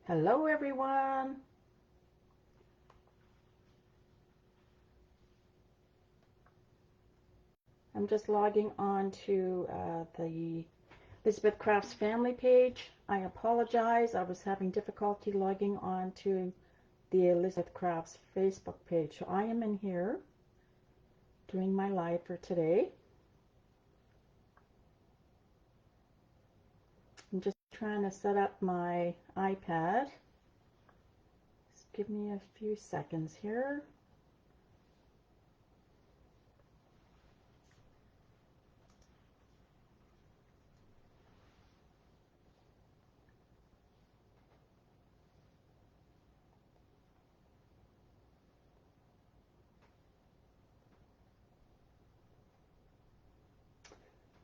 Hello everyone. I'm just logging on to the Elizabeth Crafts family page. I apologize. I was having difficulty logging on to the Elizabeth Crafts Facebook page. So I am in here doing my live for today. I'm just trying to set up my iPad. Just give me a few seconds here.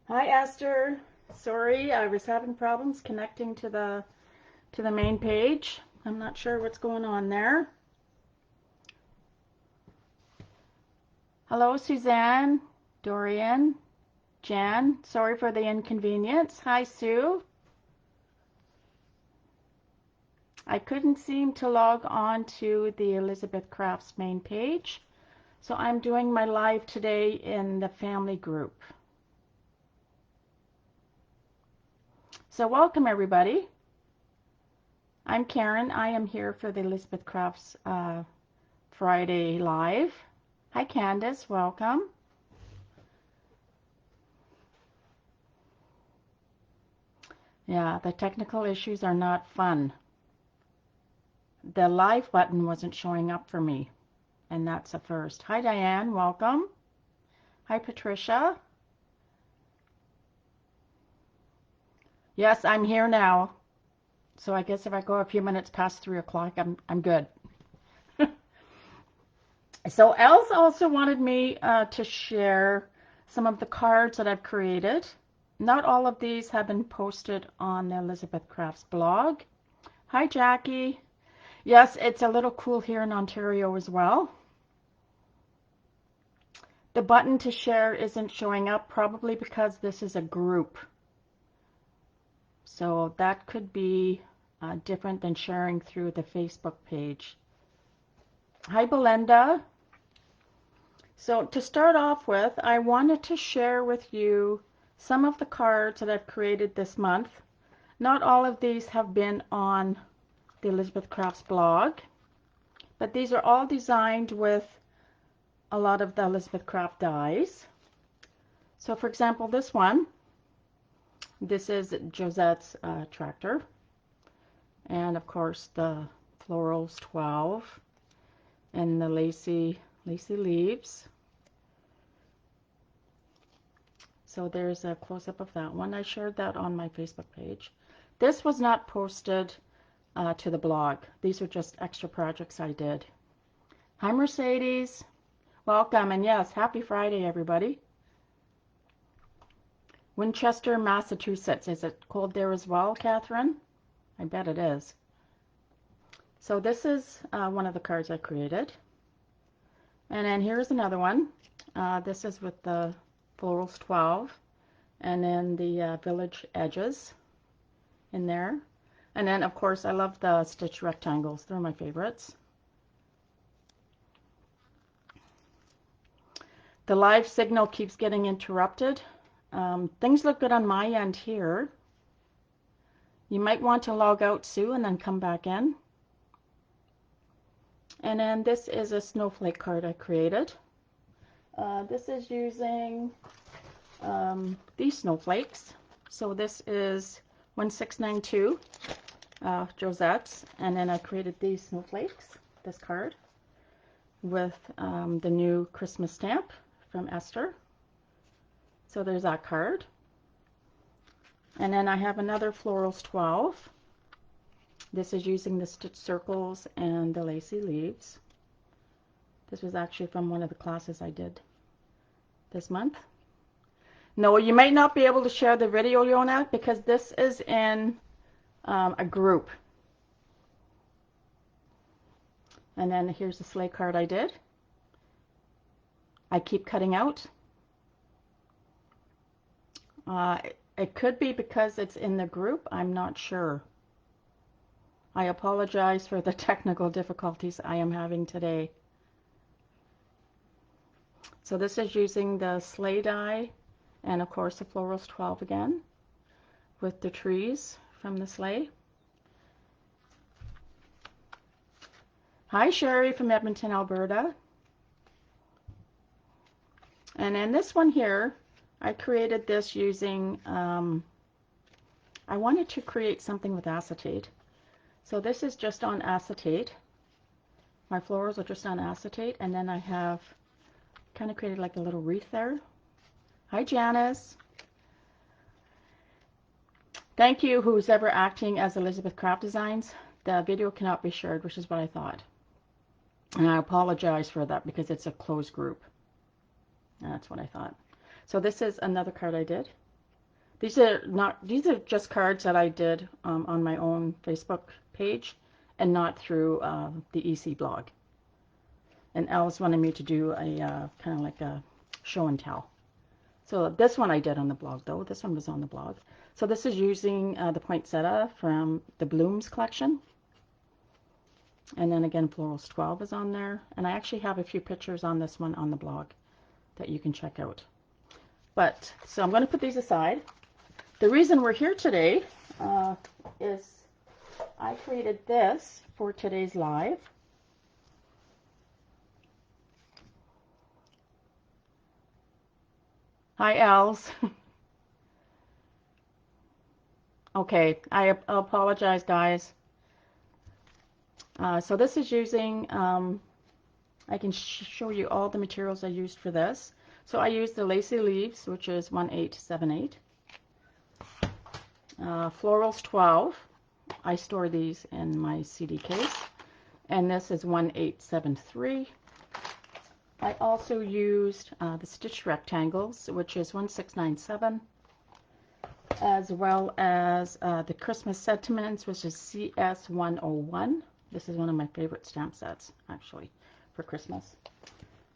Hi Esther. Sorry, I was having problems connecting to the main page. I'm not sure what's going on there. Hello, Suzanne, Dorian, Jan. Sorry for the inconvenience. Hi, Sue. I couldn't seem to log on to the Elizabeth Crafts main page, so I'm doing my live today in the family group. So welcome, everybody. I'm Karen. I am here for the Elizabeth Crafts Friday live. Hi, Candace. Welcome. Yeah, the technical issues are not fun. The live button wasn't showing up for me, and that's a first. Hi, Diane. Welcome. Hi, Patricia. Yes, I'm here now. So I guess if I go a few minutes past 3 o'clock, I'm good. So Els also wanted me to share some of the cards that I've created. Not all of these have been posted on the Elizabeth Crafts blog. Hi, Jackie. Yes, it's a little cool here in Ontario as well. The button to share isn't showing up, probably because this is a group. So that could be different than sharing through the Facebook page. Hi, Belinda. So to start off with, I wanted to share with you some of the cards that I've created this month. Not all of these have been on the Elizabeth Crafts blog, but these are all designed with a lot of the Elizabeth Craft dies. So for example, this one, this is Josette's tractor. And of course the Florals 12 and the lacy leaves. So there's a close-up of that one. I shared that on my Facebook page. This was not posted to the blog. These are just extra projects I did. Hi, Mercedes. Welcome. And yes, happy Friday, everybody. Winchester, Massachusetts. Is it cold there as well, Catherine? I bet it is. So this is one of the cards I created. And then here's another one. This is with the Florals 12. And then the village edges in there. And then, of course, I love the stitch rectangles. They're my favorites. The live signal keeps getting interrupted. Things look good on my end here. You might want to log out, Sue, and then come back in. And then this is a snowflake card I created. This is using these snowflakes. So this is 1692 Josette's, and then I created these snowflakes, this card, with the new Christmas stamp from Esther. So there's that card. And then I have another Florals 12. This is using the stitch circles and the lacy leaves. This was actually from one of the classes I did this month. No, you might not be able to share the video, Yona, because this is in a group. And then here's the sleigh card I did. I keep cutting out. It could be because it's in the group. I'm not sure. I apologize for the technical difficulties I am having today. So this is using the sleigh die and of course the Florals 12 again with the trees from the sleigh. Hi Sherry from Edmonton, Alberta. And then this one here, I created this using, I wanted to create something with acetate. So this is just on acetate. My florals are just on acetate, and then I have kind of created like a little wreath there. Hi Janice. Thank you who's ever acting as Elizabeth Craft Designs. The video cannot be shared, which is what I thought. And I apologize for that because it's a closed group. That's what I thought. So this is another card I did. These are just cards that I did on my own Facebook page and not through the EC blog. And Alice wanted me to do a kind of like a show and tell. So this one I did on the blog though. This one was on the blog. So this is using the poinsettia from the Blooms collection. And then again, Florals 12 is on there. And I actually have a few pictures on this one on the blog that you can check out. But, so I'm going to put these aside. The reason we're here today is I created this for today's live. Hi, Els. Okay, I apologize, guys. So this is using, I can show you all the materials I used for this. So I used the Lacy Leaves, which is 1878. Florals 12. I store these in my CD case. And this is 1873. I also used the stitch rectangles, which is 1697, as well as the Christmas sentiments, which is CS 101. This is one of my favorite stamp sets, actually, for Christmas.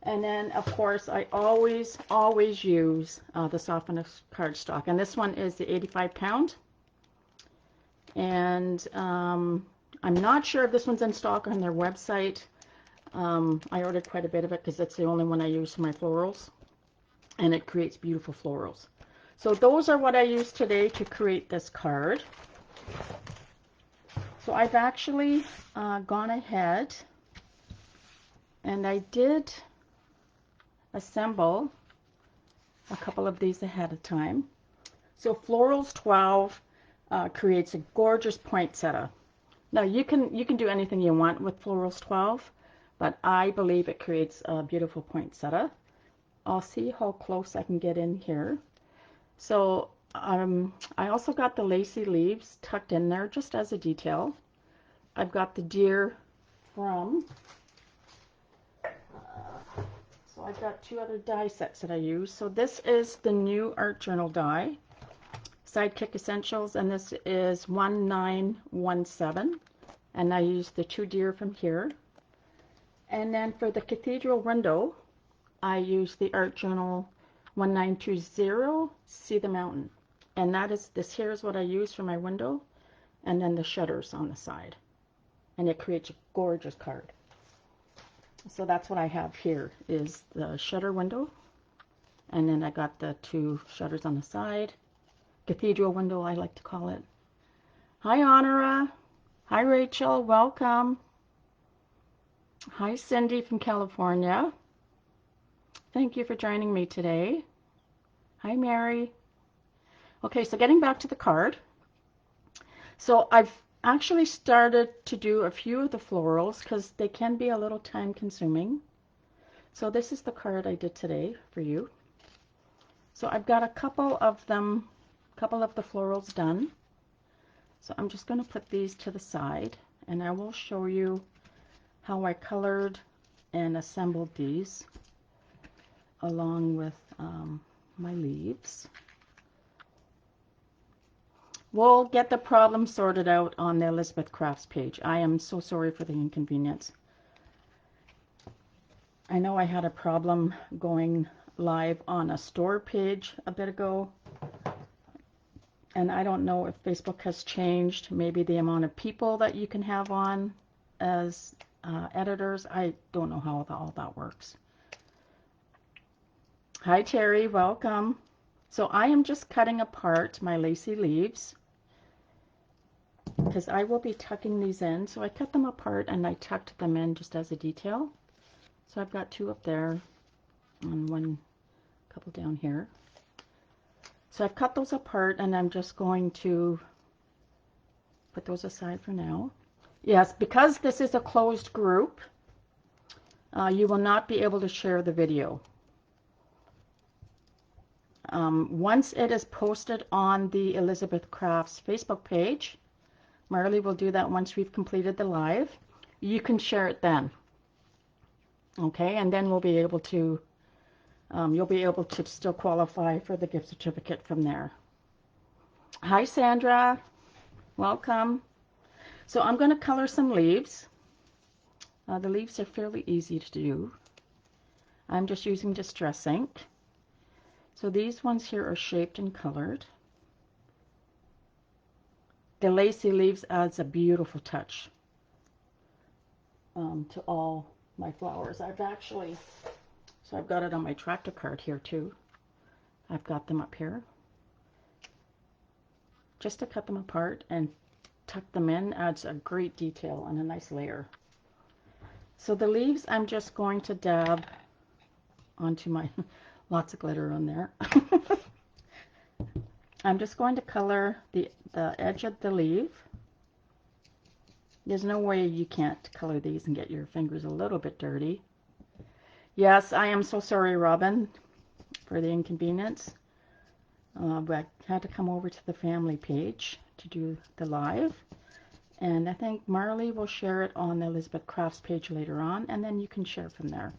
And then, of course, I always use the softened cardstock. And this one is the 85 pound. And I'm not sure if this one's in stock on their website. I ordered quite a bit of it because it's the only one I use for my florals. And it creates beautiful florals. So those are what I used today to create this card. So I've actually gone ahead and I did assemble a couple of these ahead of time. So Florals 12 creates a gorgeous poinsettia. Now you can do anything you want with Florals 12, but I believe it creates a beautiful poinsettia. I'll see how close I can get in here. So I also got the Lacy Leaves tucked in there just as a detail. I've got the deer from, so I've got two other die sets that I use. So this is the new Art Journal die, Sidekick Essentials, and this is 1917. And I used the two deer from here. And then for the cathedral window, I used the Art Journal 1920, See the Mountain. And that is, this here is what I use for my window, and then the shutters on the side. And it creates a gorgeous card. So that's what I have here, is the shutter window. And then I got the two shutters on the side. Cathedral window, I like to call it. Hi, Honora. Hi, Rachel. Welcome. Hi, Cindy from California. Thank you for joining me today. Hi, Mary. Okay, so getting back to the card. So I've actually started to do a few of the florals because they can be a little time consuming. So this is the card I did today for you. So I've got a couple of them, couple of the florals done. So I'm just going to put these to the side and I will show you how I colored and assembled these along with my leaves. We'll get the problem sorted out on the Elizabeth Crafts page. I am so sorry for the inconvenience. I know I had a problem going live on a store page a bit ago. And I don't know if Facebook has changed maybe the amount of people that you can have on as editors. I don't know how all that works. Hi Terry, welcome. So I am just cutting apart my lacy leaves because I will be tucking these in. So I cut them apart and I tucked them in just as a detail. So I've got 2 up there and one couple down here. So I've cut those apart and I'm just going to put those aside for now. Yes, because this is a closed group, you will not be able to share the video. Once it is posted on the Elizabeth Crafts Facebook page, Marley will do that once we've completed the live. You can share it then. Okay, and then we'll be able to, you'll be able to still qualify for the gift certificate from there. Hi Sandra, welcome. So I'm going to color some leaves. The leaves are fairly easy to do. I'm just using Distress ink. So these ones here are shaped and colored. The lacy leaves adds a beautiful touch to all my flowers. I've actually, so I've got it on my tractor card here too. I've got them up here. Just to cut them apart and tuck them in adds a great detail and a nice layer. So the leaves I'm just going to dab onto my, lots of glitter on there. I'm just going to color the edge of the leaf. There's no way you can't color these and get your fingers a little bit dirty. Yes, I am so sorry, Robin, for the inconvenience. But I had to come over to the family page to do the live. And I think Marley will share it on the Elizabeth Crafts page later on, and then you can share from there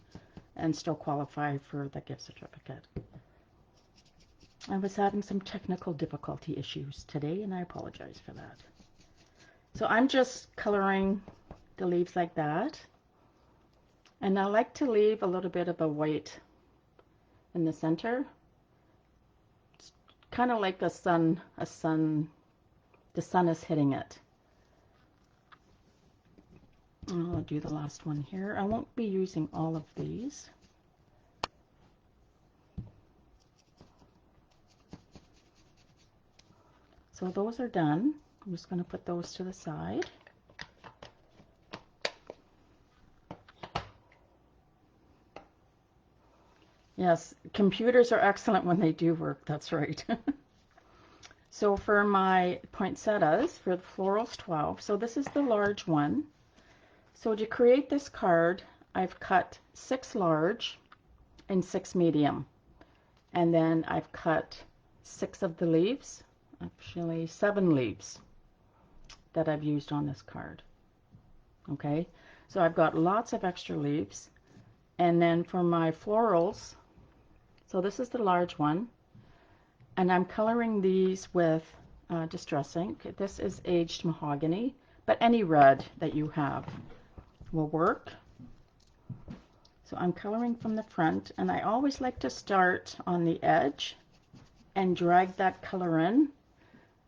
and still qualify for the gift certificate. I was having some technical difficulty issues today, and I apologize for that. So I'm just coloring the leaves like that. And I like to leave a little bit of a white in the center. It's kind of like the sun is hitting it. I'll do the last one here. I won't be using all of these. So those are done. I'm just going to put those to the side. Yes, computers are excellent when they do work. That's right. So for my poinsettias, for the Florals 12, so this is the large one. So to create this card, I've cut 6 large and 6 medium. And then I've cut 6 of the leaves, actually 7 leaves that I've used on this card. Okay, so I've got lots of extra leaves. And then for my florals, so this is the large one, and I'm coloring these with Distress ink. This is aged mahogany, but any red that you have will work. So I'm coloring from the front, and I always like to start on the edge and drag that color in.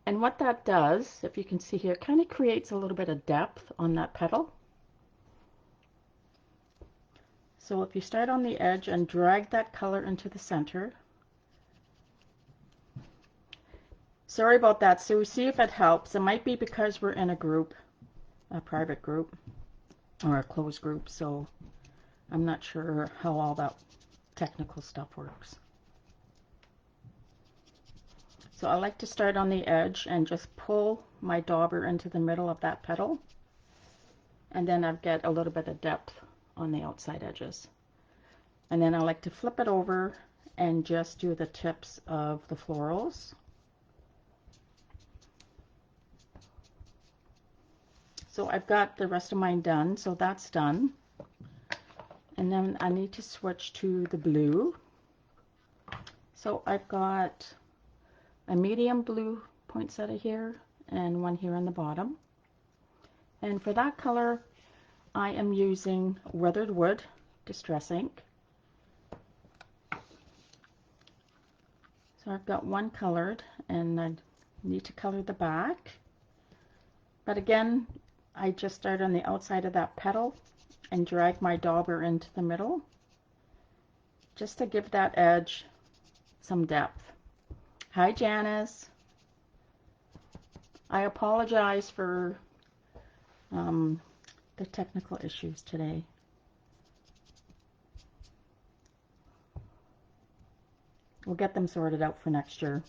And what that does, if you can see here, kind of creates a little bit of depth on that petal. So if you start on the edge and drag that color into the center. Sorry about that, Sue. See if it helps. It might be because we're in a group, a private group, or a closed group, so I'm not sure how all that technical stuff works. So I like to start on the edge and just pull my dauber into the middle of that petal. And then I get a little bit of depth on the outside edges. And then I like to flip it over and just do the tips of the florals. So I've got the rest of mine done, so that's done. And then I need to switch to the blue. So I've got a medium blue poinsettia here and one here on the bottom. And for that color, I am using Weathered Wood Distress ink. So I've got one colored, and Need to color the back. But again, I just start on the outside of that petal and drag my dauber into the middle just to give that edge some depth. Hi Janice. I apologize for the technical issues today. We'll get them sorted out for next year,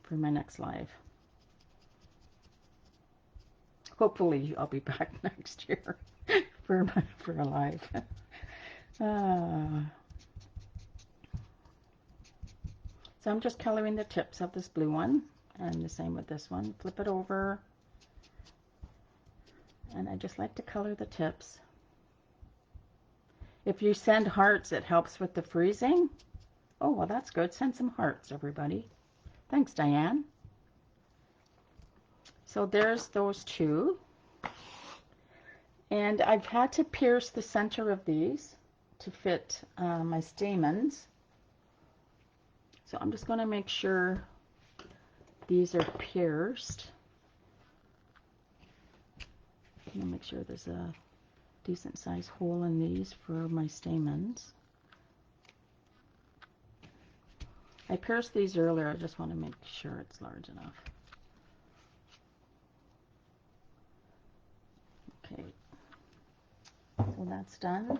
for my next live. Hopefully I'll be back next year for a live. So I'm just coloring the tips of this blue one, and the same with this one. Flip it over, and I just like to color the tips. If you send hearts, it helps with the freezing. Oh, well, that's good. Send some hearts, everybody. Thanks, Diane. So there's those two. And I've had to pierce the center of these to fit my stamens. So I'm just going to make sure these are pierced. I'm going to make sure there's a decent sized hole in these for my stamens. I pierced these earlier. I just want to make sure it's large enough. Okay, so that's done.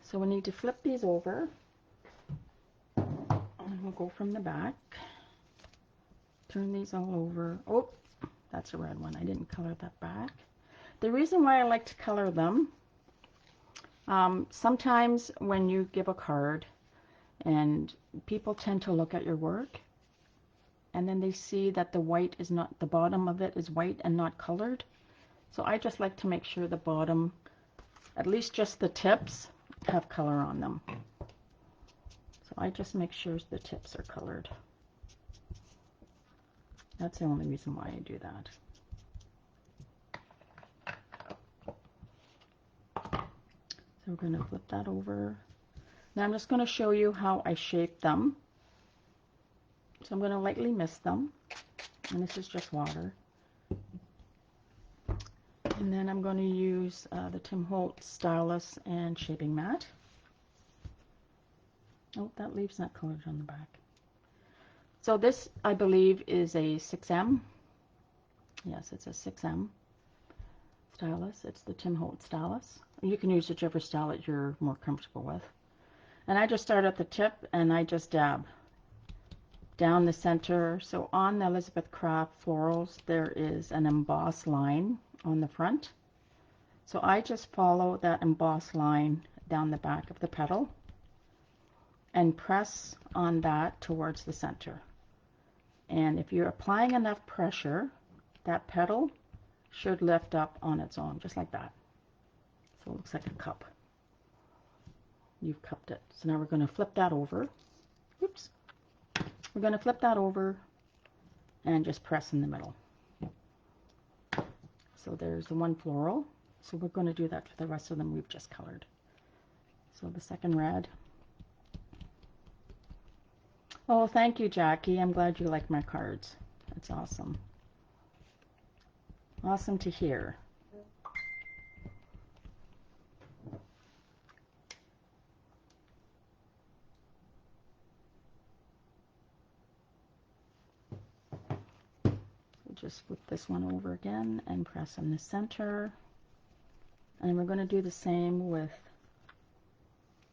So we need to flip these over, and we'll go from the back. Turn these all over. Oh, that's a red one. I didn't color that back. The reason why I like to color them, sometimes when you give a card and people tend to look at your work and then they see that the white is not, the bottom of it is white and not colored. So I just like to make sure the bottom, at least just the tips, have color on them. So I just make sure the tips are colored. That's the only reason why I do that. So we're going to flip that over. Now I'm just going to show you how I shape them. So I'm going to lightly mist them. And this is just water. And then I'm going to use the Tim Holtz stylus and shaping mat. Oh, that leaves that colored on the back. So this, I believe, is a 6M. Yes, it's a 6M stylus. It's the Tim Holtz stylus. You can use whichever style that you're more comfortable with. And I just start at the tip and I just dab down the center. So on the Elizabeth Craft Florals, there is an embossed line on the front. So I just follow that embossed line down the back of the petal and press on that towards the center. And if you're applying enough pressure, that petal should lift up on its own, just like that. So it looks like a cup. You've cupped it. So now we're going to flip that over. Oops. We're going to flip that over and just press in the middle. So there's the one floral. So we're going to do that for the rest of them we've just colored. So the second red. Oh, thank you, Jackie. I'm glad you like my cards. That's awesome. Awesome to hear. Just flip this one over again and press in the center. And we're going to do the same with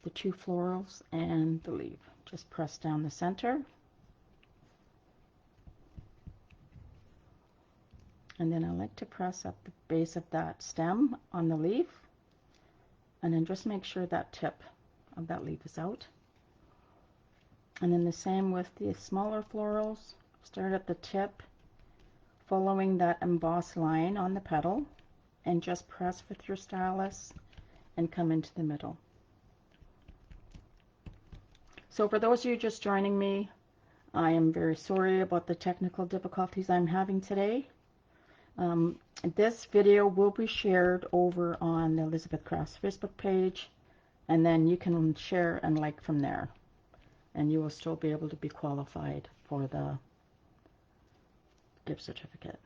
the two florals and the leaf. Just press down the center. And then I like to press up the base of that stem on the leaf. And then just make sure that tip of that leaf is out. And then the same with the smaller florals. Start at the tip, following that embossed line on the petal, and just press with your stylus and come into the middle. So for those of you just joining me, I am very sorry about the technical difficulties I'm having today. This video will be shared over on the Elizabeth Crafts Facebook page, and then you can share and like from there, and you will still be able to be qualified for the gift certificate.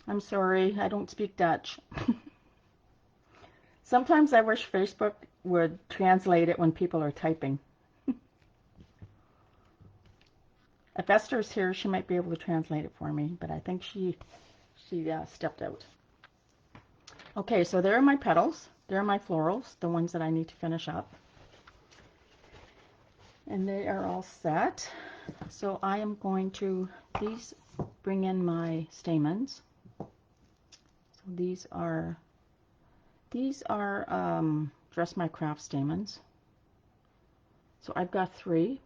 I'm sorry, I don't speak Dutch. Sometimes I wish Facebook would translate it when people are typing. If Esther's here, she might be able to translate it for me, but I think she stepped out. Okay, so there are my petals. There are my florals, the ones that I need to finish up. And they are all set. So I am going to, these bring in my stamens. So these are Dress My Craft stamens. So I've got 3,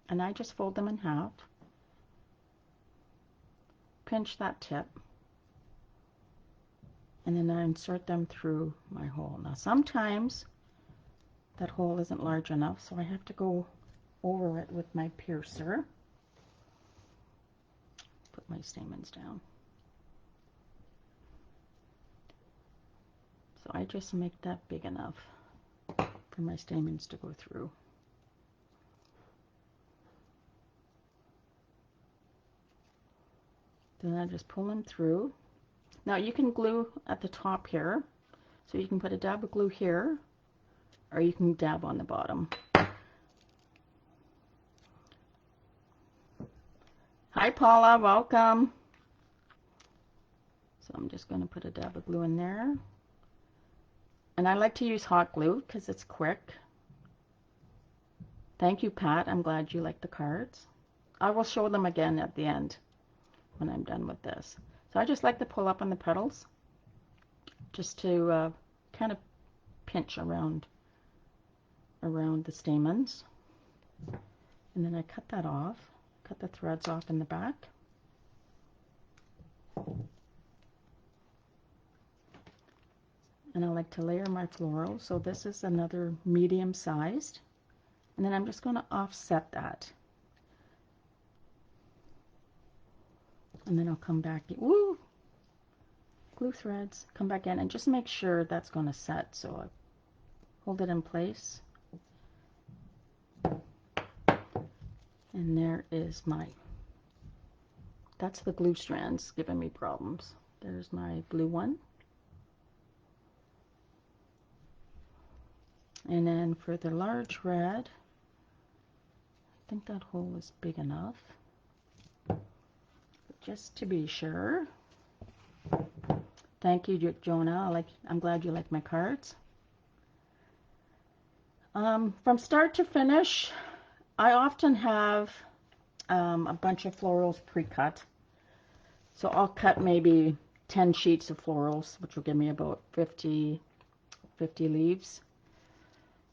and I just fold them in half. Pinch that tip. And then I insert them through my hole. Now sometimes that hole isn't large enough, so I have to go over it with my piercer. Put my stamens down. So I just make that big enough for my stamens to go through. Then I just pull them through. Now you can glue at the top here, so you can put a dab of glue here, or you can dab on the bottom. Hi Paula, welcome. So I'm just going to put a dab of glue in there. And I like to use hot glue because it's quick. Thank you, Pat. I'm glad you like the cards. I will show them again at the end when I'm done with this. So I just like to pull up on the petals just to kind of pinch around the stamens. And then I cut that off, cut the threads off in the back. And I like to layer my floral. So this is another medium sized. And then I'm just going to offset that. And then I'll come back, woo, glue threads, come back in and just make sure that's going to set. So I hold it in place. And there is that's the glue strands giving me problems. There's my blue one. And then for the large red, I think that hole is big enough. But just to be sure. Thank you, Jonah. I'm glad you like my cards. From start to finish, I often have a bunch of florals pre-cut. So I'll cut maybe 10 sheets of florals, which will give me about 50 leaves.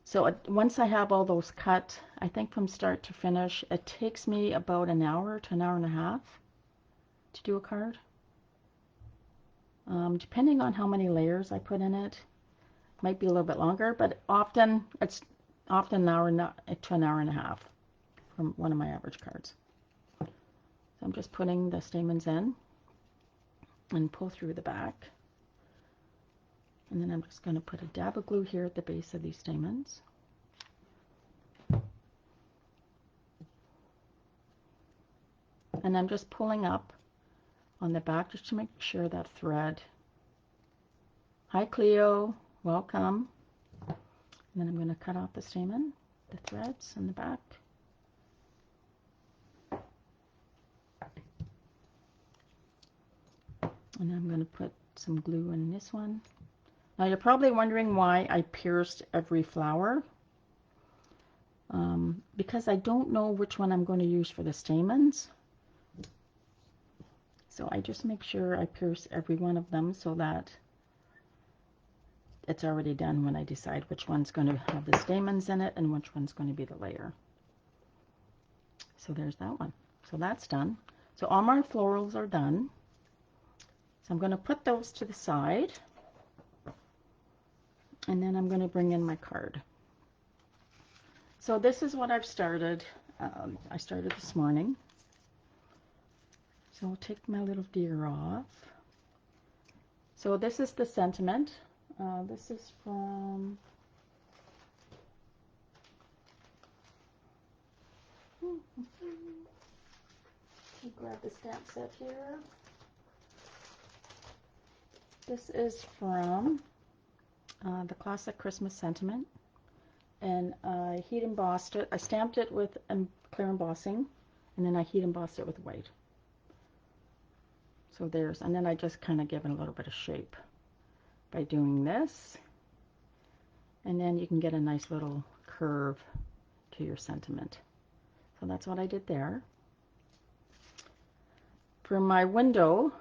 So once I have all those cut, I think from start to finish, it takes me about an hour to an hour and a half to do a card. Depending on how many layers I put in it, might be a little bit longer, but it's often an hour to an hour and a half from one of my average cards. So I'm just putting the stamens in and pull through the back. And then I'm just going to put a dab of glue here at the base of these stamens. And I'm just pulling up on the back just to make sure that thread. Hi Cleo, welcome. And then I'm going to cut off the stamen, the threads in the back. And I'm going to put some glue in this one. Now you're probably wondering why I pierced every flower. Because I don't know which one I'm going to use for the stamens. So I just make sure I pierce every one of them so that it's already done when I decide which one's going to have the stamens in it and which one's going to be the layer. So there's that one. So that's done. So all my florals are done. So I'm going to put those to the side. And then I'm going to bring in my card. So this is what I've started. I started this morning. So I'll take my little deer off. So this is the sentiment. This is from Grab the stamp set here. This is from the Classic Christmas Sentiment, and I heat embossed it. I stamped it with clear embossing, and then I heat embossed it with white. So there's, and then I just kind of give it a little bit of shape by doing this, and then you can get a nice little curve to your sentiment. So that's what I did there. For my window,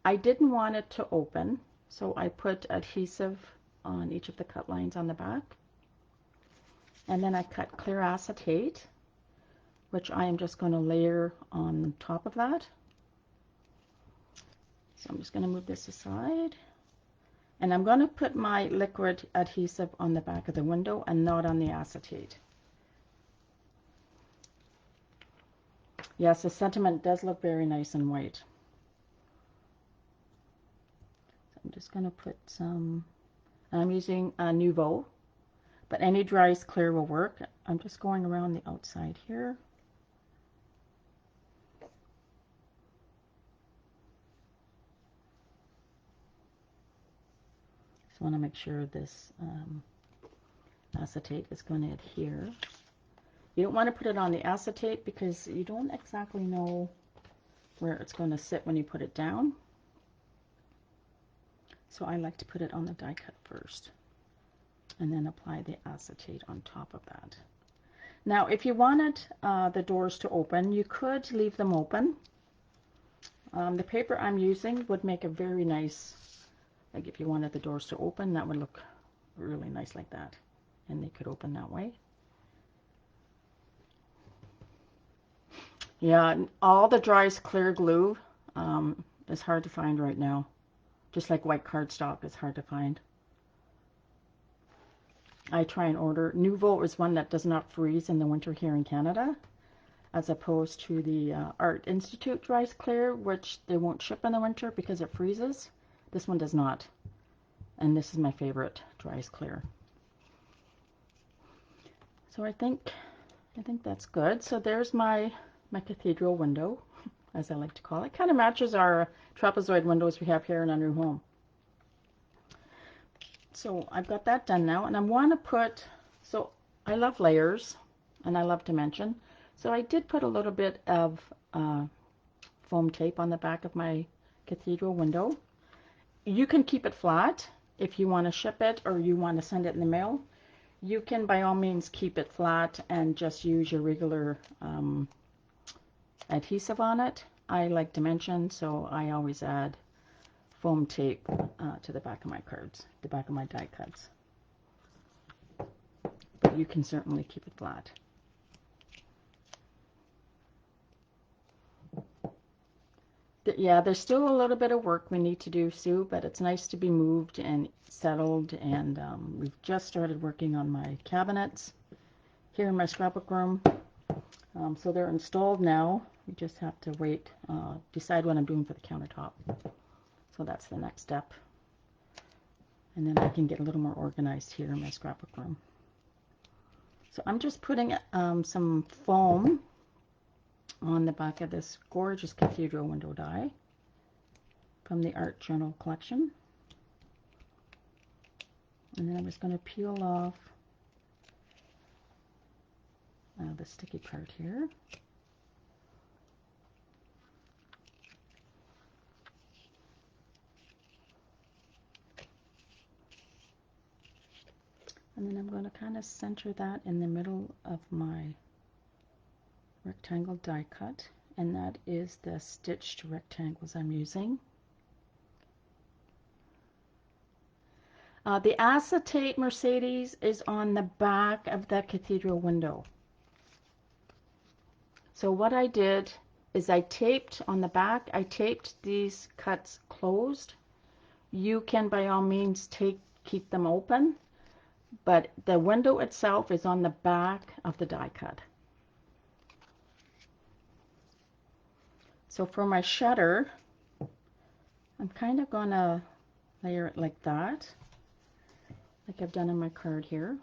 I didn't want it to open, so I put adhesive on each of the cut lines on the back. And then I cut clear acetate, which I am just going to layer on top of that. So I'm just going to move this aside. And I'm going to put my liquid adhesive on the back of the window and not on the acetate. Yes, the sentiment does look very nice and white. So I'm just going to put some, I'm using a Nouveau, but any dry clear will work. I'm just going around the outside here. Just want to make sure this acetate is going to adhere. You don't want to put it on the acetate because you don't exactly know where it's going to sit when you put it down. So I like to put it on the die cut first and then apply the acetate on top of that. Now, if you wanted the doors to open, you could leave them open. The paper I'm using would make a very nice, like if you wanted the doors to open, that would look really nice like that. And they could open that way. Yeah, all the dry clear glue is hard to find right now. Just like white cardstock is hard to find. I try and order. Nouveau is one that does not freeze in the winter here in Canada, as opposed to the Art Institute dry clear, which they won't ship in the winter because it freezes. This one does not. And this is my favorite dry clear. So I think that's good. So there's my cathedral window, as I like to call it. Kind of matches our trapezoid windows we have here in our new home. So I've got that done now, and I want to put, so I love layers and I love dimension. So I did put a little bit of foam tape on the back of my cathedral window. You can keep it flat if you want to ship it or you want to send it in the mail. You can by all means keep it flat and just use your regular adhesive on it. I like dimension, so I always add foam tape to the back of my cards, the back of my die cuts. But you can certainly keep it flat. Yeah, there's still a little bit of work we need to do, Sue, but it's nice to be moved and settled, and we've just started working on my cabinets here in my scrapbook room. So they're installed now. We just have to wait, decide what I'm doing for the countertop. So that's the next step. And then I can get a little more organized here in my scrapbook room. So I'm just putting some foam on the back of this gorgeous cathedral window die from the Art Journal collection. And then I'm just going to peel off the sticky part here. And then I'm going to kind of center that in the middle of my rectangle die cut, and that is the stitched rectangles I'm using. The acetate Mercedes is on the back of the cathedral window. So what I did is I taped on the back, I taped these cuts closed. You can by all means keep them open, but the window itself is on the back of the die cut. So for my shutter, I'm kind of going to layer it like that, like I've done in my card here.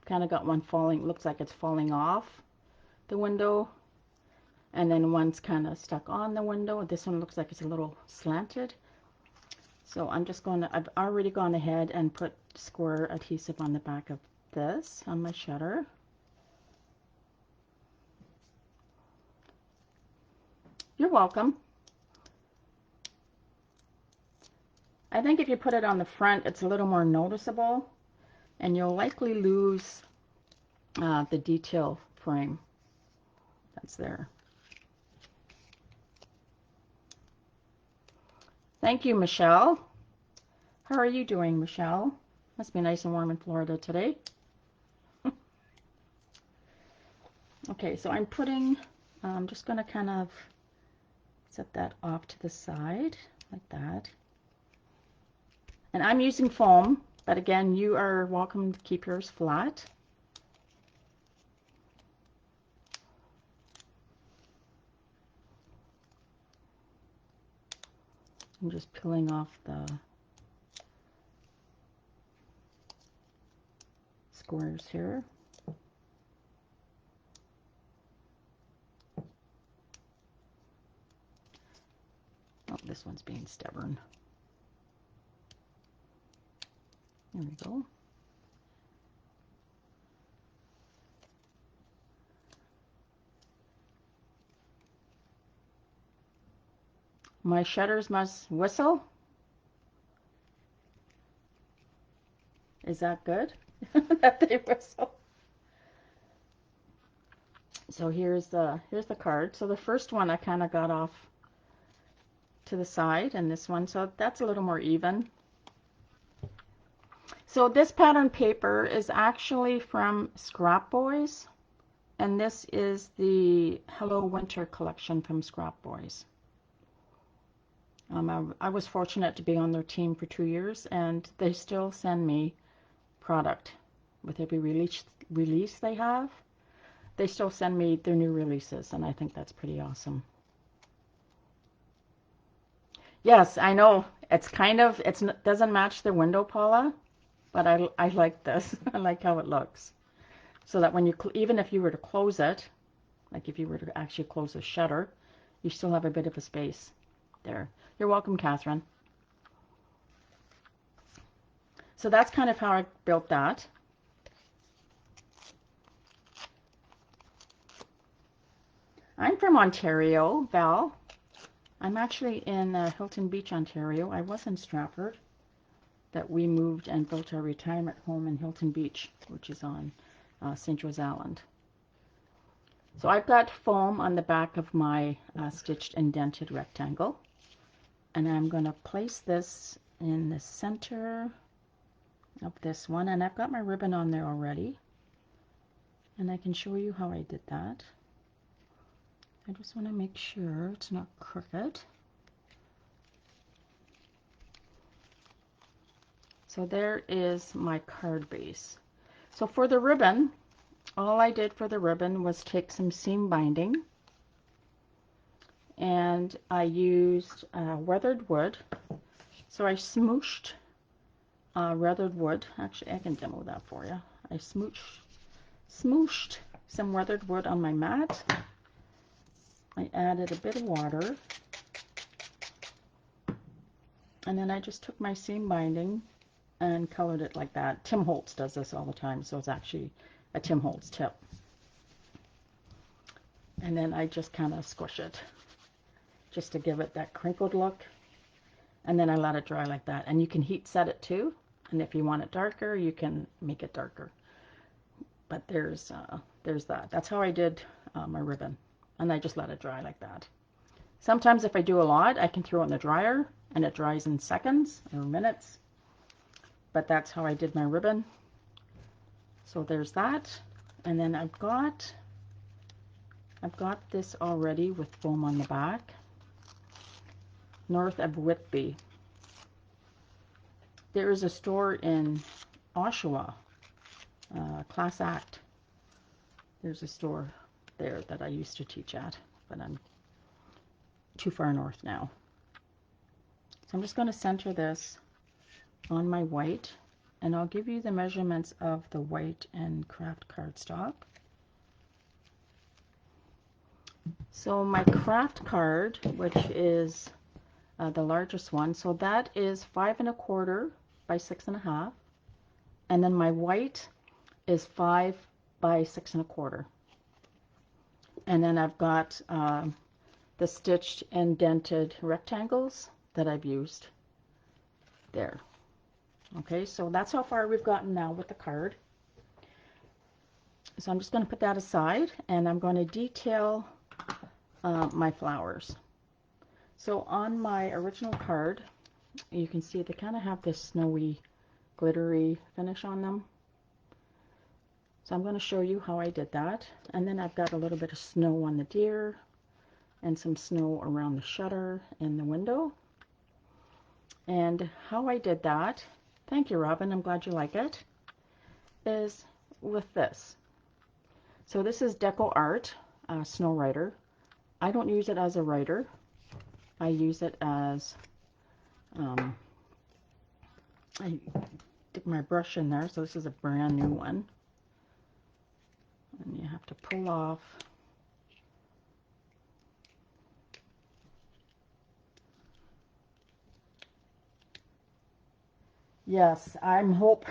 Kind of got one falling, looks like it's falling off the window. and then one's kind of stuck on the window. This one looks like it's a little slanted. So I'm just going to, I've already gone ahead and put square adhesive on the back of this on my shutter. You're welcome. I think if you put it on the front, it's a little more noticeable, and you'll likely lose the detail frame that's there. Thank you, Michelle. How are you doing, Michelle? Must be nice and warm in Florida today. Okay, so I'm just going to kind of set that off to the side like that. And I'm using foam, but again, you are welcome to keep yours flat. I'm just peeling off the squares here. Oh, this one's being stubborn. There we go. My shutters must whistle. Is that good? That they whistle. So here's the card. So the first one I kind of got off to the side, and this one, so that's a little more even. So this pattern paper is actually from Scrap Boys, and this is the Hello Winter collection from Scrap Boys. I was fortunate to be on their team for 2 years, and they still send me product with every release they have. They still send me their new releases, and I think that's pretty awesome. Yes, I know it's doesn't match the window, Paula, but I like this. I like how it looks. So that when you even if you were to close it, like if you were to actually close the shutter, you still have a bit of a space there. You're welcome, Catherine. So that's kind of how I built that. I'm from Ontario, Val. I'm actually in Hilton Beach, Ontario. I was in Stratford, that we moved and built our retirement home in Hilton Beach, which is on St. Joe's Island. So I've got foam on the back of my stitched indented rectangle, and I'm going to place this in the center of this one, and I've got my ribbon on there already, and I can show you how I did that. I just want to make sure it's not crooked. So there is my card base. So for the ribbon, all I did for the ribbon was take some seam binding, and I used weathered wood. So I smooshed weathered wood. Actually, I can demo that for you. I smooshed some weathered wood on my mat. I added a bit of water, and then I just took my seam binding and colored it like that. Tim Holtz does this all the time, so it's actually a Tim Holtz tip. And then I just kind of squish it just to give it that crinkled look, and then I let it dry like that. And you can heat set it too, and if you want it darker, you can make it darker. But there's that. That's how I did my ribbon, and I just let it dry like that. Sometimes if I do a lot, I can throw it in the dryer and it dries in seconds or minutes, but that's how I did my ribbon. So there's that. And then I've got this already with foam on the back, north of Whitby. There is a store in Oshawa, Class Act. There's a store there that I used to teach at, but I'm too far north now. So I'm just going to center this on my white, and I'll give you the measurements of the white and craft cardstock. So my craft card, which is the largest one, so that is 5 1/4 by 6 1/2, and then my white is 5 by 6 1/4, and then I've got the stitched indented rectangles that I've used there. Okay, so that's how far we've gotten now with the card. So I'm just going to put that aside, and I'm going to detail my flowers. So on my original card, you can see they kind of have this snowy, glittery finish on them. So I'm going to show you how I did that. And then I've got a little bit of snow on the deer and some snow around the shutter and the window. And how I did that, thank you, Robin, I'm glad you like it, is with this. So this is Deco Art Snow Writer. I don't use it as a writer. I use it as, I dip my brush in there, so this is a brand new one. And you have to pull off Yes, I'm hope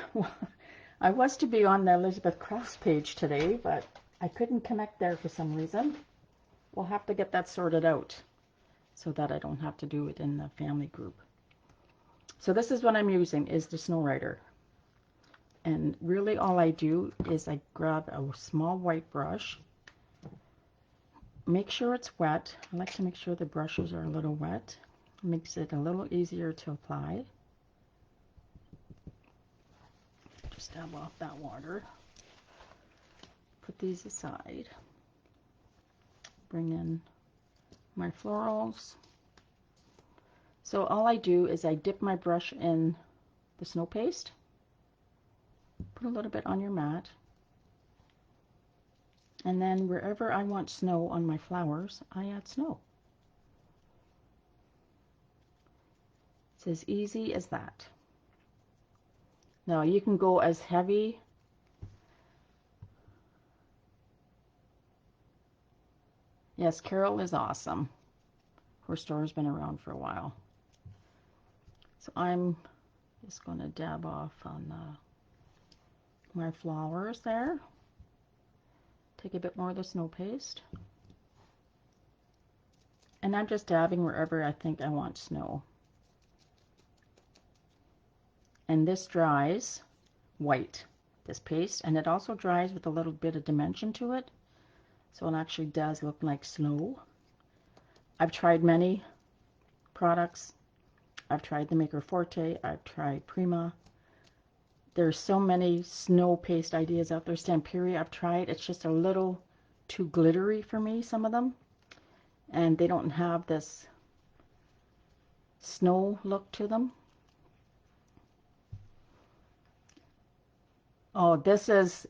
I was to be on the Elizabeth Crafts page today, but I couldn't connect there for some reason. We'll have to get that sorted out so that I don't have to do it in the family group. So this is what I'm using, is the Snow Writer. And really all I do is I grab a small white brush, make sure it's wet. I like to make sure the brushes are a little wet. It makes it a little easier to apply. Just dab off that water. Put these aside. Bring in my florals. So all I do is I dip my brush in the snow paste. Put a little bit on your mat. And then wherever I want snow on my flowers, I add snow. It's as easy as that. Now you can go as heavy. Yes, Carol is awesome. Her store's been around for a while. So I'm just going to dab off on my flowers there. Take a bit more of the snow paste. And I'm just dabbing wherever I think I want snow. And this dries white, this paste, and it also dries with a little bit of dimension to it. So it actually does look like snow. I've tried many products. I've tried the Maker Forte. I've tried Prima. There's so many snow paste ideas out there. Stamperia I've tried. It's just a little too glittery for me, some of them. And they don't have this snow look to them. Oh, this is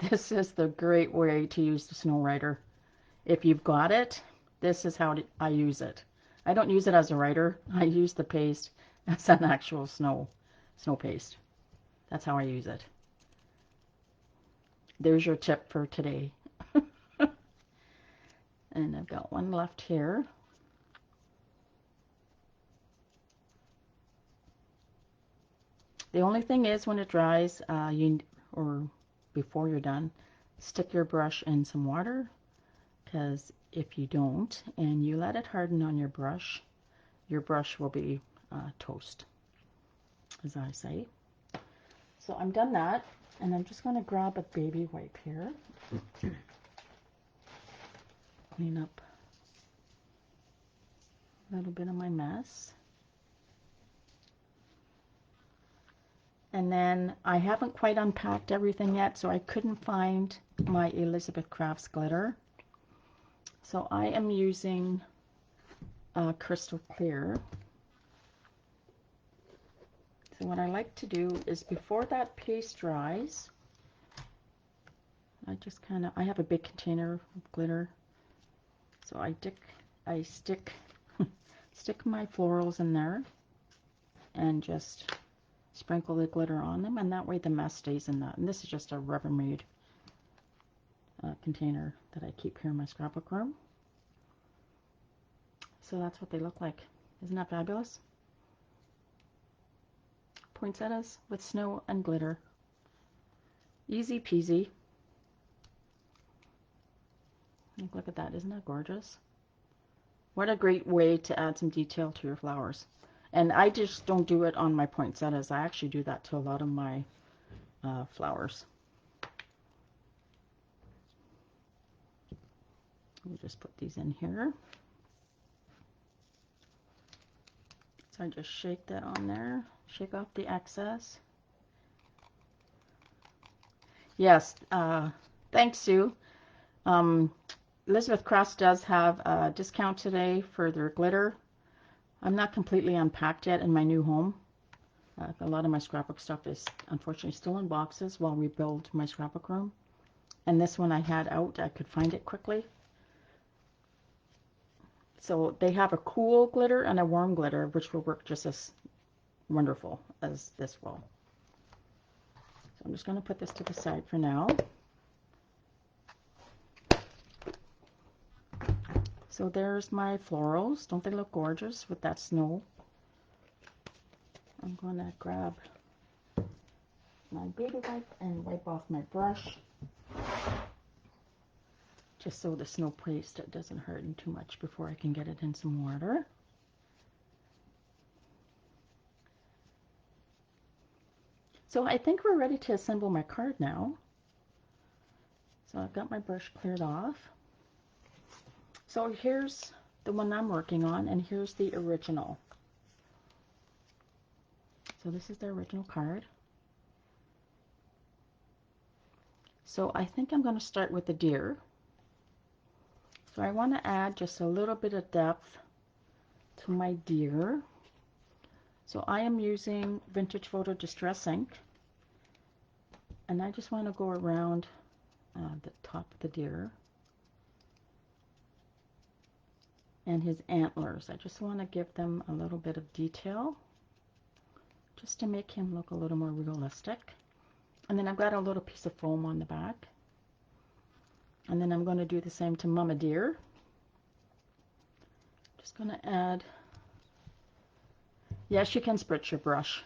the great way to use the Snow Writer. If you've got it, this is how I use it. I don't use it as a writer. I use the paste as an actual snow paste. That's how I use it. There's your tip for today. And I've got one left here. The only thing is when it dries, or before you're done, stick your brush in some water, because if you don't and you let it harden on your brush will be toast, as I say. So I'm done that, and I'm just going to grab a baby wipe here. Clean up a little bit of my mess. And then I haven't quite unpacked everything yet, so I couldn't find my Elizabeth Crafts glitter. So I am using Crystal Clear. So what I like to do is before that paste dries, I have a big container of glitter. So I stick my florals in there and just sprinkle the glitter on them, and that way the mess stays in that. And this is just a Rubbermaid container that I keep here in my scrapbook room. So that's what they look like. Isn't that fabulous? Poinsettias with snow and glitter. Easy peasy. Look at that. Isn't that gorgeous? What a great way to add some detail to your flowers. And I just don't do it on my poinsettias. I actually do that to a lot of my flowers. We'll just put these in here. So I just shake that on there. Shake off the excess. Yes, thanks, Sue. Elizabeth Cross does have a discount today for their glitter. I'm not completely unpacked yet in my new home. A lot of my scrapbook stuff is unfortunately still in boxes while we build my scrapbook room. And this one I had out, I could find it quickly. So they have a cool glitter and a warm glitter, which will work just as wonderful as this will. So I'm just going to put this to the side for now. So there's my florals. Don't they look gorgeous with that snow? I'm going to grab my baby wipe and wipe off my brush, just so the snow paste doesn't harden too much before I can get it in some water. So I think we're ready to assemble my card now. So I've got my brush cleared off. So here's the one I'm working on, and here's the original. So this is the original card. So I think I'm going to start with the deer. So I want to add just a little bit of depth to my deer. So I am using Vintage Photo Distress ink, and I just want to go around the top of the deer and his antlers. I just want to give them a little bit of detail just to make him look a little more realistic. And then I've got a little piece of foam on the back. And then I'm going to do the same to Mama Deer. Just going to add, yes, you can spritz your brush.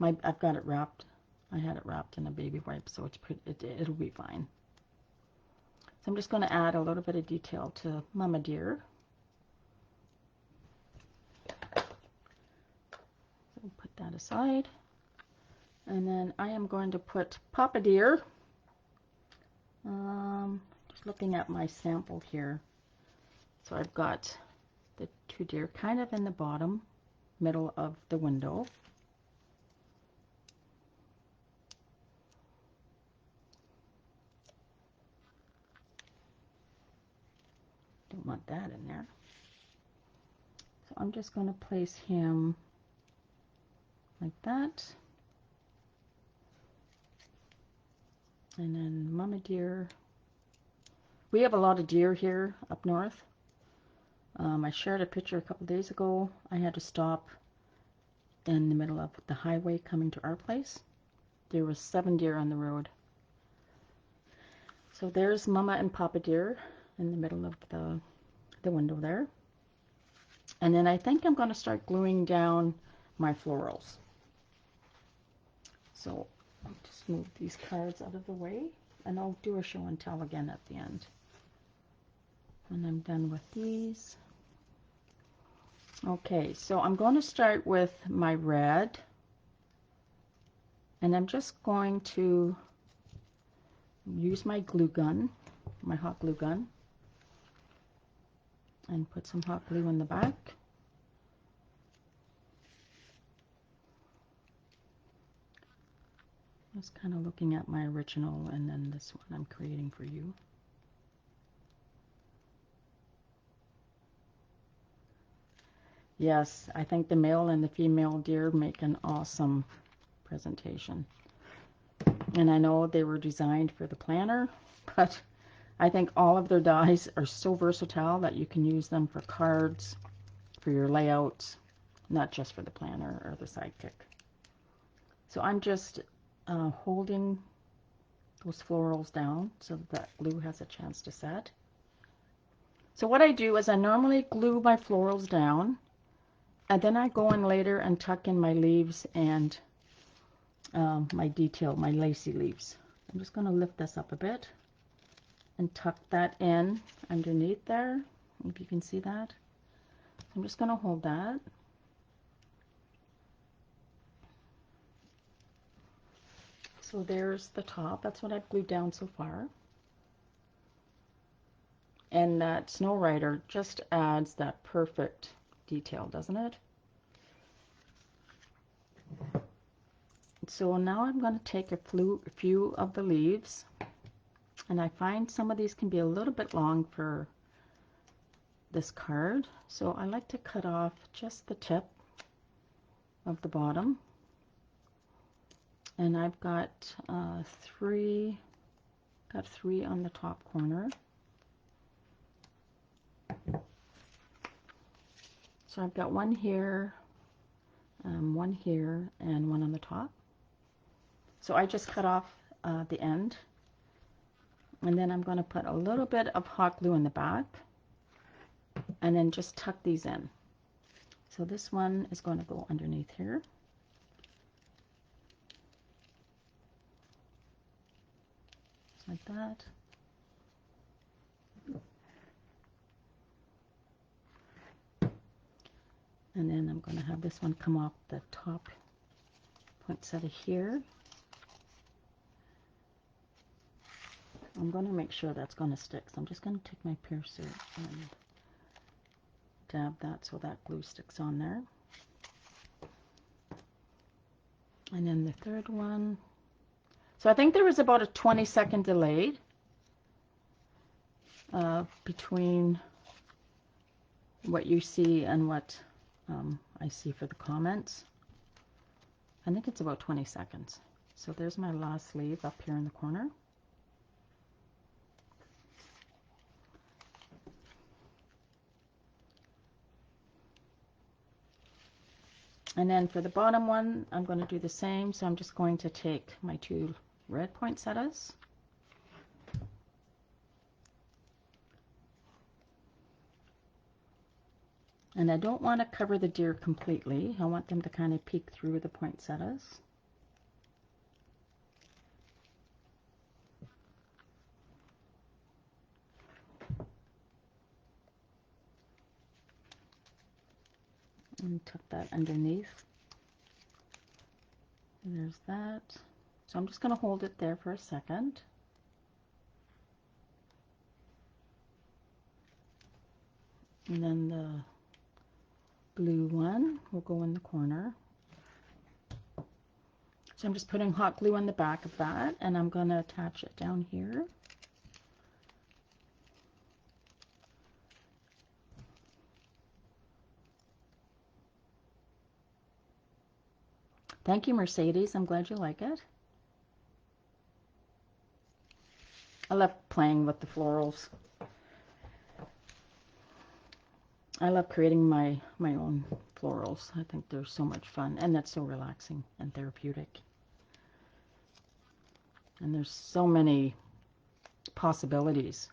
I've got it wrapped. I had it wrapped in a baby wipe, so it's pretty, it'll be fine. So I'm just going to add a little bit of detail to Mama Deer. So put that aside. And then I am going to put Papa Deer. Just looking at my sample here. So I've got the two deer kind of in the bottom, middle of the window. Don't want that in there. So I'm just going to place him like that. And then Mama Deer. We have a lot of deer here up north. I shared a picture a couple days ago. I had to stop in the middle of the highway coming to our place. There was 7 deer on the road. So there's Mama and Papa Deer in the middle of the window there. And then I think I'm going to start gluing down my florals. So I'll just move these cards out of the way, and I'll do a show and tell again at the end. When I'm done with these. Okay, so I'm going to start with my red, and I'm just going to use my glue gun, my hot glue gun, and put some hot glue in the back. Just kind of looking at my original and then this one I'm creating for you. Yes, I think the male and the female deer make an awesome presentation. And I know they were designed for the planner, but I think all of their dies are so versatile that you can use them for cards, for your layouts, not just for the planner or the sidekick. So I'm just holding those florals down so that glue has a chance to set. So what I do is I normally glue my florals down, and then I go in later and tuck in my leaves and my detail, my lacy leaves. I'm just going to lift this up a bit and tuck that in underneath there, if you can see that. I'm just going to hold that. So there's the top. That's what I've glued down so far. And that Snow Rider just adds that perfect detail, doesn't it? So now I'm going to take a few of the leaves, and I find some of these can be a little bit long for this card. So I like to cut off just the tip of the bottom. And I've got three on the top corner. So I've got one here, and one on the top. So I just cut off the end, and then I'm going to put a little bit of hot glue in the back, and then just tuck these in. So this one is going to go underneath here. Like that. And then I'm going to have this one come off the top poinsettia here. I'm going to make sure that's going to stick. So I'm just going to take my piercer and dab that so that glue sticks on there. And then the third one. So I think there was about a 20-second delay between what you see and what I see for the comments. I think it's about 20 seconds. So there's my last leaf up here in the corner. And then for the bottom one, I'm going to do the same. So I'm just going to take my two red poinsettias. And I don't want to cover the deer completely. I want them to kind of peek through the poinsettias. And tuck that underneath. And there's that. So I'm just going to hold it there for a second. And then the blue one will go in the corner. So I'm just putting hot glue on the back of that, and I'm going to attach it down here. Thank you, Mercedes. I'm glad you like it. I love playing with the florals. I love creating my own florals. I think they're so much fun, and that's so relaxing and therapeutic. And there's so many possibilities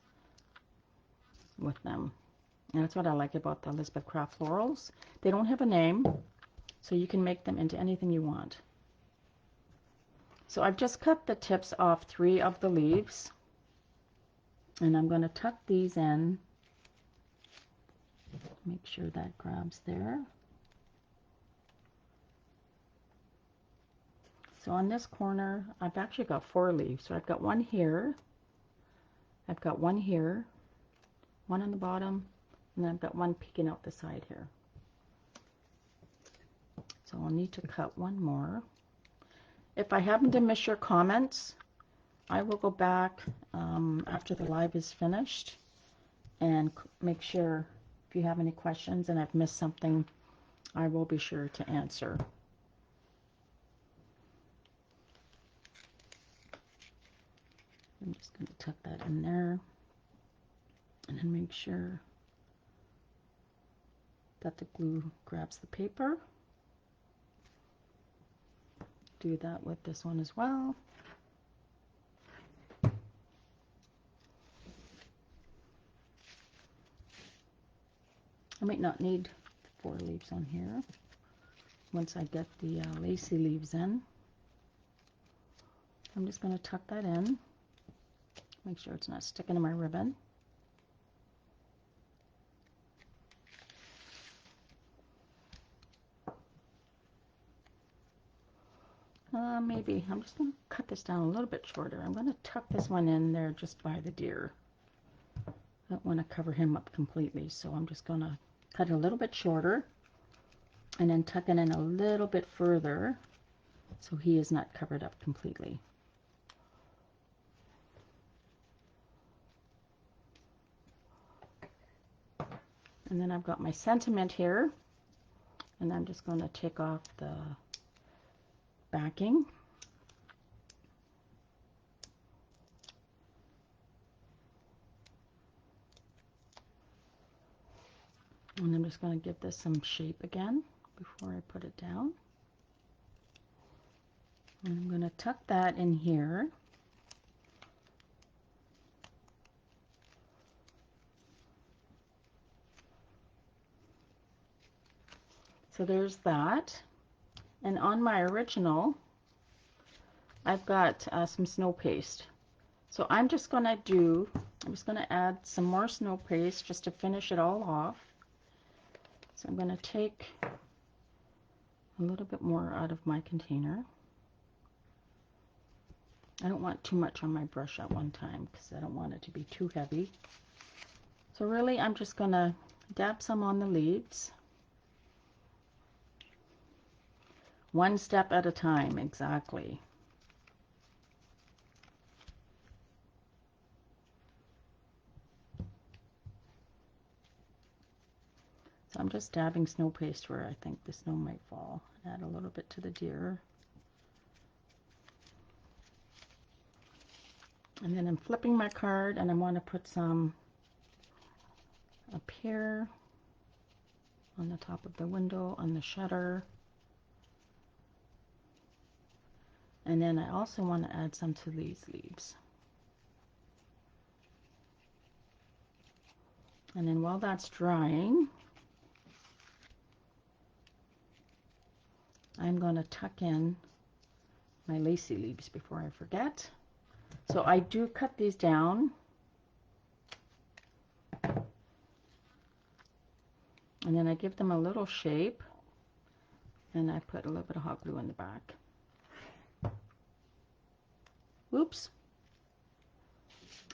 with them. And that's what I like about the Elizabeth Craft florals. They don't have a name, so you can make them into anything you want. So I've just cut the tips off 3 of the leaves, and I'm going to tuck these in. Make sure that grabs there. So on this corner, I've actually got 4 leaves. So I've got one here, I've got one here, one on the bottom, and then I've got one peeking out the side here. So I'll need to cut one more. If I happen to miss your comments, I will go back after the live is finished and make sure if you have any questions and I've missed something, I will be sure to answer. I'm just going to tuck that in there and then make sure that the glue grabs the paper. Do that with this one as well. I might not need 4 leaves on here once I get the lacy leaves in. I'm just going to tuck that in, make sure it's not sticking to my ribbon. Maybe I'm just going to cut this down a little bit shorter. I'm going to tuck this one in there just by the deer. I don't want to cover him up completely, so I'm just going to cut it a little bit shorter and then tuck it in a little bit further so he is not covered up completely. And then I've got my sentiment here, and I'm just going to take off the backing. And I'm just going to give this some shape again before I put it down. And I'm going to tuck that in here. So there's that. And on my original, I've got some snow paste. So I'm just going to add some more snow paste just to finish it all off. So I'm going to take a little bit more out of my container. I don't want too much on my brush at one time because I don't want it to be too heavy. So really I'm just going to dab some on the leaves. One step at a time, exactly. So I'm just dabbing snow paste where I think the snow might fall. Add a little bit to the deer. And then I'm flipping my card and I want to put some up here on the top of the window, on the shutter. And then I also want to add some to these leaves. And then while that's drying, I'm going to tuck in my lacy leaves before I forget. So I do cut these down. And then I give them a little shape. And I put a little bit of hot glue in the back. Whoops.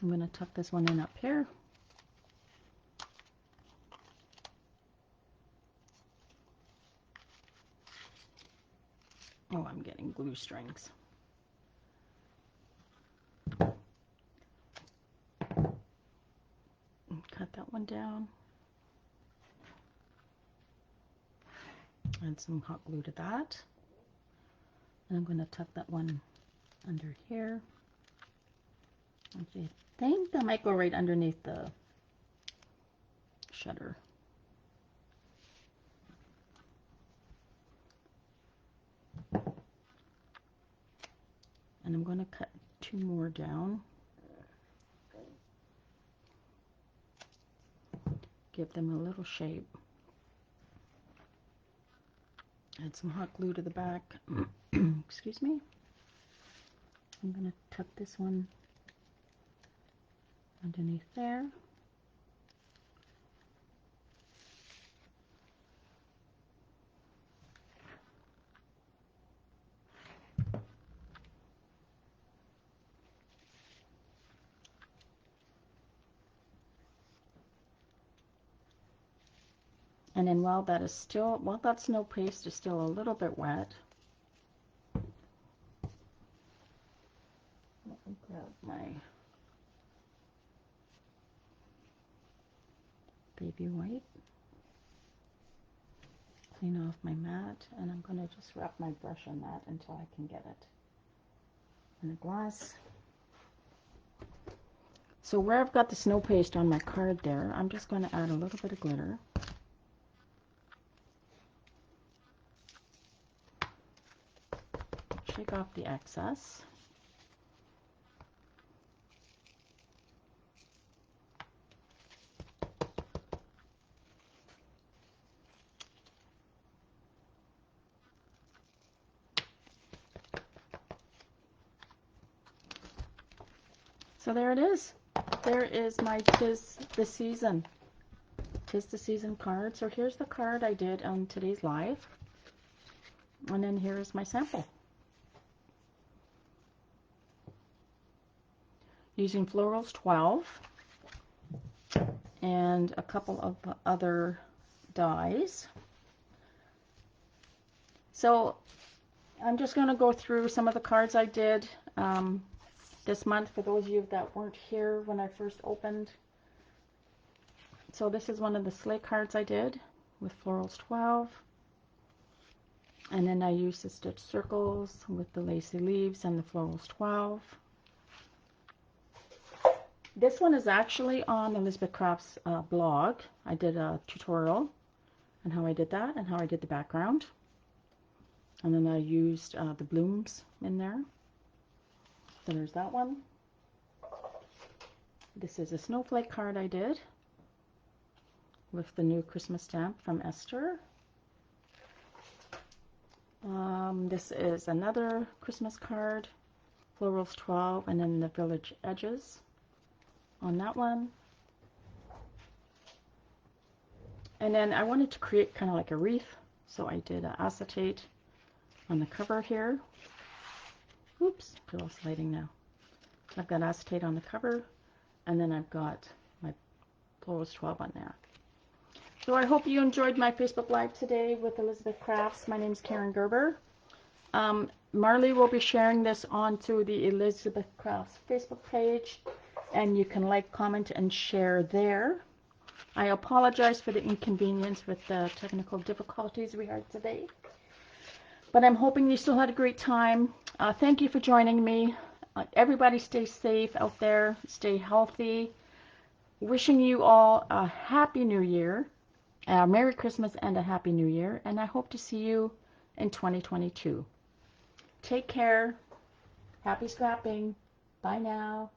I'm going to tuck this one in up here. Oh, I'm getting glue strings. Cut that one down. Add some hot glue to that. And I'm going to tuck that one under here. Actually, I think that might go right underneath the shutter. And I'm going to cut 2 more down. Give them a little shape. Add some hot glue to the back. Excuse me. I'm going to tuck this one underneath there. And then while that snow paste is still a little bit wet, let me grab my baby white, clean off my mat, and I'm going to just wrap my brush on that until I can get it in a glass. So where I've got the snow paste on my card there, I'm just going to add a little bit of glitter. Shake off the excess. So there it is. There is my Tis the Season. Tis the Season card. So here's the card I did on today's live. And then here's my sample. Using Florals 12 and a couple of other dies. So I'm just going to go through some of the cards I did this month for those of you that weren't here when I first opened. So this is one of the sleigh cards I did with Florals 12. And then I used the stitch circles with the lacy leaves and the Florals 12. This one is actually on Elizabeth Craft's blog. I did a tutorial on how I did that and how I did the background. And then I used the blooms in there. So there's that one. This is a snowflake card I did with the new Christmas stamp from Esther. This is another Christmas card, Florals 12, and then the village edges on that one. And then I wanted to create kind of like a wreath, so I did acetate on the cover here. Oops, it's all sliding now. I've got acetate on the cover, and then I've got my Florals 12 on there. So I hope you enjoyed my Facebook Live today with Elizabeth Crafts. My name is Karen Gerber. Marley will be sharing this onto the Elizabeth Crafts Facebook page, and you can like, comment, and share there. I apologize for the inconvenience with the technical difficulties we had today, but I'm hoping you still had a great time. Thank you for joining me. Everybody stay safe out there, stay healthy. Wishing you all a Happy New Year, a Merry Christmas and a Happy New Year, and I hope to see you in 2022. Take care. Happy scrapping. Bye now.